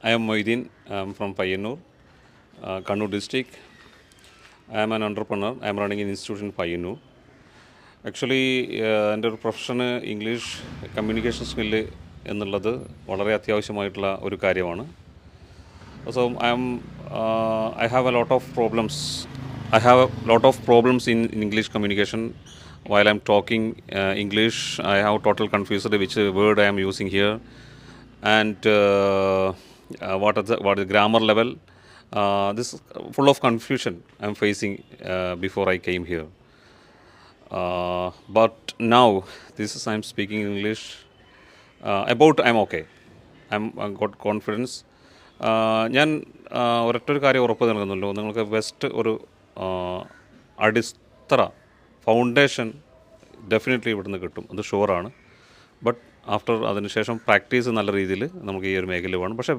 I am Moideen. I am from Payyanur, Kannur district. I am an entrepreneur. I am running an institution in Payyanur. Actually എൻ്റെ ഒരു പ്രൊഫഷന് English communication skill എന്നുള്ളത് വളരെ അത്യാവശ്യമായിട്ടുള്ള ഒരു കാര്യമാണ്. So I have a lot of problems. I have a lot of problems in English communication while I'm talking English. I have total confused which word I am using here, and what is grammar level. This is full of confusion I'm facing before I came here. But now this is I'm speaking English. About I'm okay. I got confidence. ഞാൻ ഒരൊറ്റൊരു കാര്യം ഉറപ്പ് നൽകുന്നല്ലോ, നിങ്ങൾക്ക് best ഒരു അടിത്തറ foundation definitely ഇവിടുന്ന് കിട്ടും, അത് ഷുവറാണ്. But after അതിനുശേഷം പ്രാക്ടീസ് നല്ല രീതിയിൽ നമുക്ക് ഈ ഒരു മേഖല വേണം. പക്ഷേ